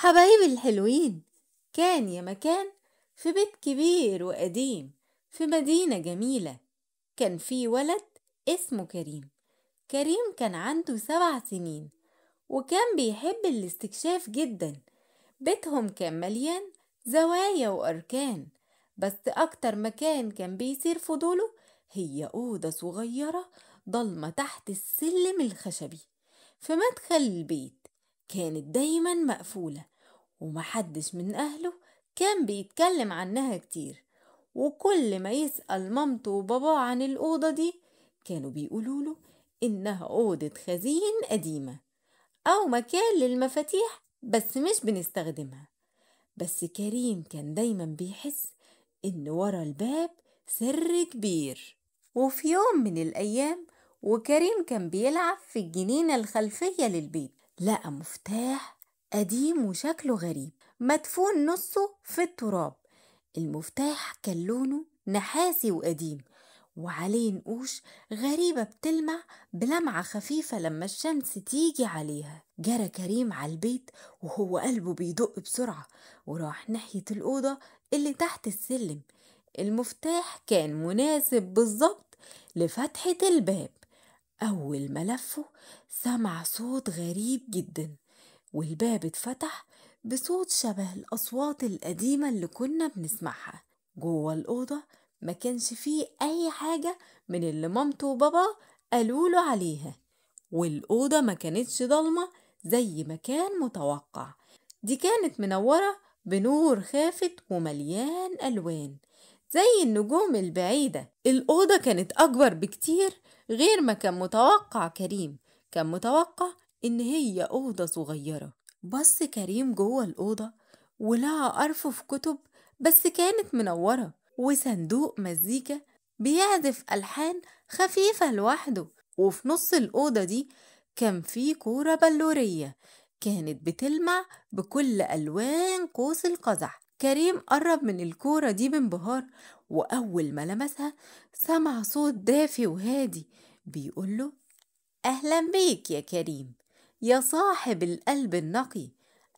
حبايبي الحلوين، كان يا مكان في بيت كبير وقديم في مدينة جميلة. كان في ولد اسمه كريم. كريم كان عنده 7 سنين وكان بيحب الاستكشاف جدا. بيتهم كان مليان زوايا وأركان، بس أكتر مكان كان بيثير فضوله هي أوضة صغيرة ضلمة تحت السلم الخشبي في مدخل البيت. كانت دايما مقفولة ومحدش من أهله كان بيتكلم عنها كتير، وكل ما يسأل مامته وباباه عن الأوضة دي كانوا بيقولوله إنها أوضة خزين قديمة أو مكان للمفاتيح بس مش بنستخدمها. بس كريم كان دايما بيحس إن ورا الباب سر كبير. وفي يوم من الأيام وكريم كان بيلعب في الجنينة الخلفية للبيت لقى مفتاح قديم وشكله غريب مدفون نصه في التراب. المفتاح كان لونه نحاسي وقديم وعليه نقوش غريبة بتلمع بلمعة خفيفة لما الشمس تيجي عليها. جرى كريم على البيت وهو قلبه بيدق بسرعة وراح ناحية الأوضة اللي تحت السلم. المفتاح كان مناسب بالظبط لفتحة الباب. أول ما لفه سمع صوت غريب جدا والباب اتفتح بصوت شبه الأصوات القديمة اللي كنا بنسمعها. جوه الأوضة ما كانش فيه أي حاجة من اللي مامته وبابا قالوله عليها، والأوضة ما كانتش ضلمة زي ما كان متوقع. دي كانت منورة بنور خافت ومليان ألوان زي النجوم البعيدة. الأوضة كانت أكبر بكتير غير ما كان متوقع كريم. كان متوقع إن هي أوضة صغيرة. بص كريم جوه الأوضة ولقى أرفف كتب بس كانت منورة وصندوق مزيكا بيعزف ألحان خفيفة لوحده. وفي نص الأوضة دي كان في كورة بلورية كانت بتلمع بكل ألوان قوس القزح. كريم قرب من الكورة دي بانبهار، وأول ما لمسها سمع صوت دافي وهادي بيقوله: أهلا بيك يا كريم يا صاحب القلب النقي،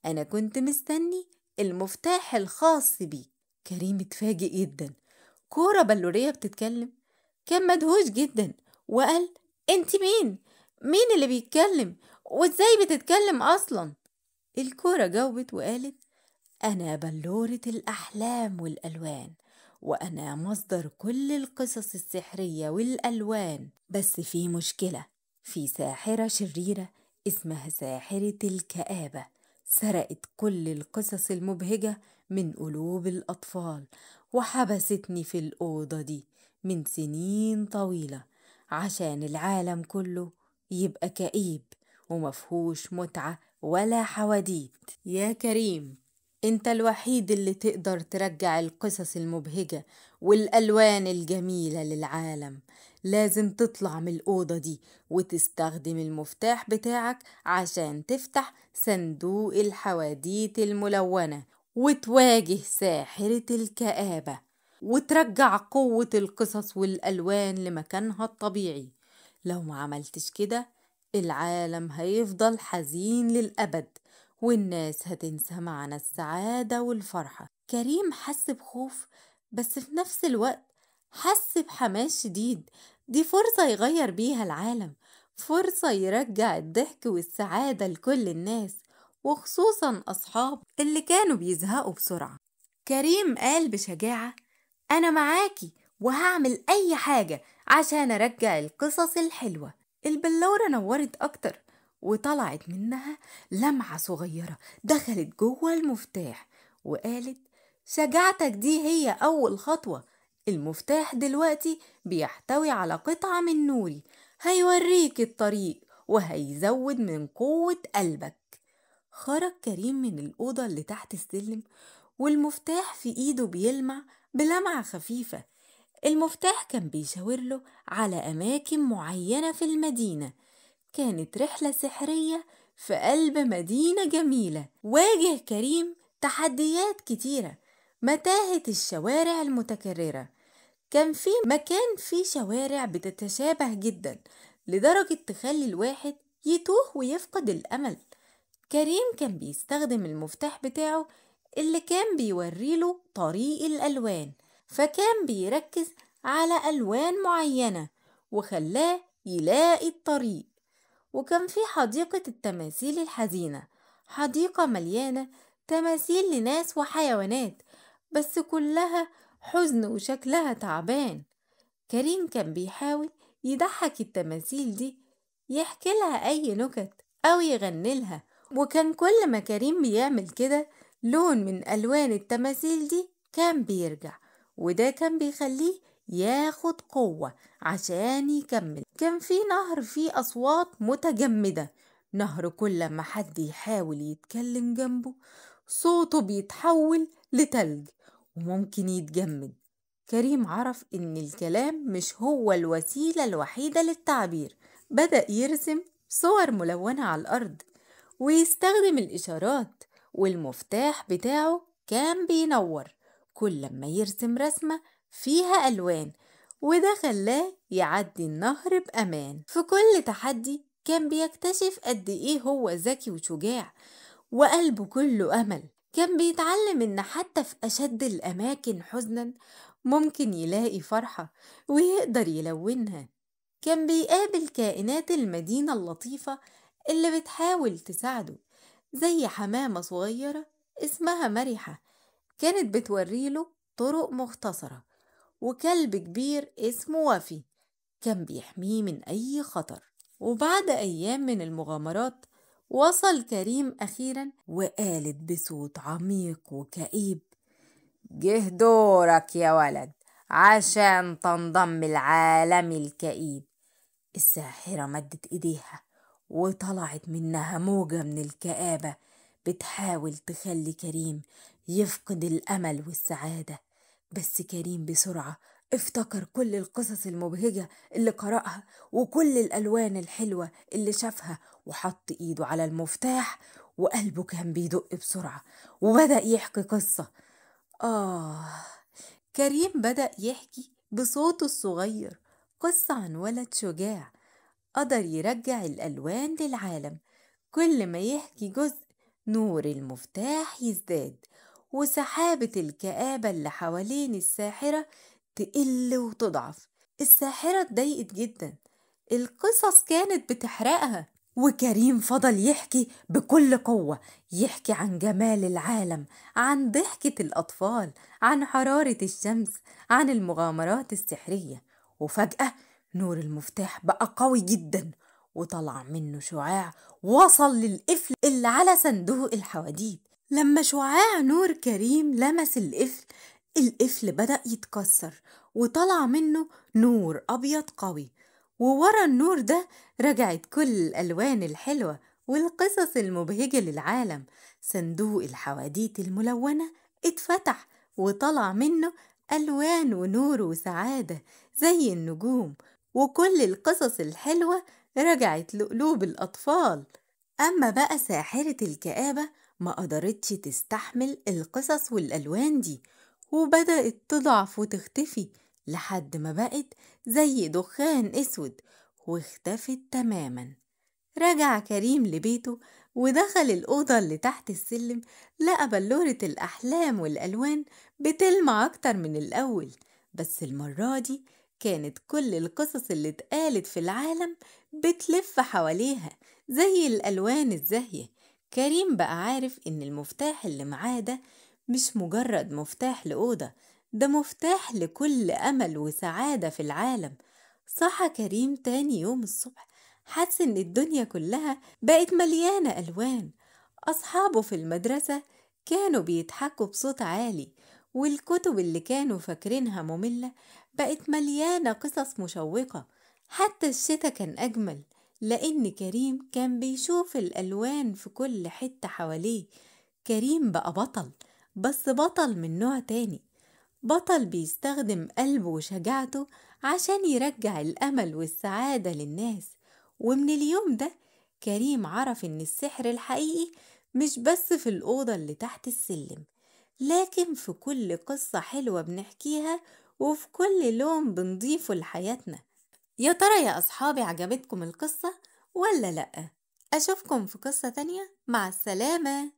أنا كنت مستني المفتاح الخاص بيك. كريم اتفاجئ جدا، كورة بلورية بتتكلم؟ كان مدهوش جدا وقال: انت مين؟ مين اللي بيتكلم؟ وازاي بتتكلم أصلا؟ الكورة جاوبت وقالت: أنا بلورة الأحلام والألوان، وأنا مصدر كل القصص السحرية والألوان. بس في مشكلة، في ساحرة شريرة اسمها ساحرة الكآبة سرقت كل القصص المبهجة من قلوب الأطفال وحبستني في الأوضة دي من سنين طويلة عشان العالم كله يبقى كئيب ومفهوش متعة ولا حواديت. يا كريم، انت الوحيد اللي تقدر ترجع القصص المبهجة والألوان الجميلة للعالم. لازم تطلع من الأوضة دي وتستخدم المفتاح بتاعك عشان تفتح صندوق الحواديت الملونة وتواجه ساحرة الكآبة وترجع قوة القصص والألوان لمكانها الطبيعي. لو ما عملتش كده العالم هيفضل حزين للأبد والناس هتنسى معنى السعادة والفرحة. كريم حس بخوف بس في نفس الوقت حس بحماس شديد. دي فرصة يغير بيها العالم، فرصة يرجع الضحك والسعادة لكل الناس وخصوصا أصحاب اللي كانوا بيزهقوا بسرعة. كريم قال بشجاعة: أنا معاكي وهعمل أي حاجة عشان أرجع القصص الحلوة. البلورة نورت أكتر وطلعت منها لمعة صغيرة دخلت جوه المفتاح وقالت: شجاعتك دي هي أول خطوة. المفتاح دلوقتي بيحتوي على قطعة من نوري هيوريك الطريق وهيزود من قوة قلبك. خرج كريم من الأوضة اللي تحت السلم والمفتاح في إيده بيلمع بلمعة خفيفة. المفتاح كان بيشاور له على أماكن معينة في المدينة. كانت رحلة سحرية في قلب مدينة جميلة. واجه كريم تحديات كتيرة، متاهة الشوارع المتكررة. كان في مكان فيه شوارع بتتشابه جدا لدرجة تخلي الواحد يتوه ويفقد الأمل. كريم كان بيستخدم المفتاح بتاعه اللي كان بيوريله طريق الألوان، فكان بيركز على ألوان معينة وخلاه يلاقي الطريق. وكان في حديقة التماثيل الحزينة، حديقة مليانة تماثيل لناس وحيوانات، بس كلها حزن وشكلها تعبان. كريم كان بيحاول يضحك التماثيل دي، يحكي لها أي نكت أو يغني لها، وكان كل ما كريم بيعمل كده لون من ألوان التماثيل دي كان بيرجع، وده كان بيخليه ياخد قوة عشان يكمل. كان في نهر فيه أصوات متجمدة، نهر كل ما حد يحاول يتكلم جنبه صوته بيتحول لتلج وممكن يتجمد. كريم عرف إن الكلام مش هو الوسيلة الوحيدة للتعبير، بدأ يرسم صور ملونة على الأرض ويستخدم الإشارات، والمفتاح بتاعه كان بينور كل ما يرسم رسمة فيها ألوان، وده خلاه يعدي النهر بأمان. في كل تحدي كان بيكتشف قد إيه هو ذكي وشجاع وقلبه كله أمل. كان بيتعلم إن حتى في أشد الأماكن حزنا ممكن يلاقي فرحة ويقدر يلونها. كان بيقابل كائنات المدينة اللطيفة اللي بتحاول تساعده، زي حمامة صغيرة اسمها مرحة كانت بتوريله طرق مختصرة، وكلب كبير اسمه وفي كان بيحميه من أي خطر. وبعد أيام من المغامرات وصل كريم أخيرا وقالت بصوت عميق وكئيب: جه دورك يا ولد عشان تنضم العالم الكئيب. الساحرة مدت إيديها وطلعت منها موجة من الكآبة بتحاول تخلي كريم يفقد الأمل والسعادة. بس كريم بسرعة افتكر كل القصص المبهجة اللي قرأها وكل الألوان الحلوة اللي شافها، وحط إيده على المفتاح وقلبه كان بيدق بسرعة وبدأ يحكي قصة. كريم بدأ يحكي بصوته الصغير قصة عن ولد شجاع قدر يرجع الألوان للعالم. كل ما يحكي جزء نور المفتاح يزداد، وسحابة الكآبة اللي حوالين الساحرة تقل وتضعف. الساحرة اتضايقت جدا، القصص كانت بتحرقها، وكريم فضل يحكي بكل قوة، يحكي عن جمال العالم، عن ضحكة الأطفال، عن حرارة الشمس، عن المغامرات السحرية. وفجأة نور المفتاح بقى قوي جدا وطلع منه شعاع وصل للقفل اللي على صندوق الحواديت. لما شعاع نور كريم لمس القفل بدأ يتكسر وطلع منه نور أبيض قوي، وورا النور ده رجعت كل الألوان الحلوة والقصص المبهجة للعالم. صندوق الحواديت الملونة اتفتح وطلع منه ألوان ونور وسعادة زي النجوم، وكل القصص الحلوة رجعت لقلوب الأطفال. أما بقى ساحرة الكآبة ما قدرتش تستحمل القصص والألوان دي، وبدأت تضعف وتختفي لحد ما بقت زي دخان أسود واختفت تماما. رجع كريم لبيته ودخل الأوضة اللي تحت السلم، لقى بلورة الأحلام والألوان بتلمع أكتر من الأول، بس المرة دي كانت كل القصص اللي اتقالت في العالم بتلف حواليها زي الألوان الزاهية. كريم بقى عارف إن المفتاح اللي معاه ده مش مجرد مفتاح لأوضة، ده مفتاح لكل أمل وسعادة في العالم. صحى كريم تاني يوم الصبح حس إن الدنيا كلها بقت مليانة ألوان. أصحابه في المدرسة كانوا بيضحكوا بصوت عالي، والكتب اللي كانوا فاكرينها مملة بقت مليانة قصص مشوقة. حتى الشتا كان أجمل لأن كريم كان بيشوف الألوان في كل حتة حواليه. كريم بقى بطل، بس بطل من نوع تاني، بطل بيستخدم قلبه وشجاعته عشان يرجع الأمل والسعادة للناس. ومن اليوم ده كريم عرف إن السحر الحقيقي مش بس في الأوضة اللي تحت السلم، لكن في كل قصة حلوة بنحكيها وفي كل لون بنضيفه لحياتنا. يا ترى يا أصحابي عجبتكم القصة ولا لأ؟ أشوفكم في قصة تانية. مع السلامة.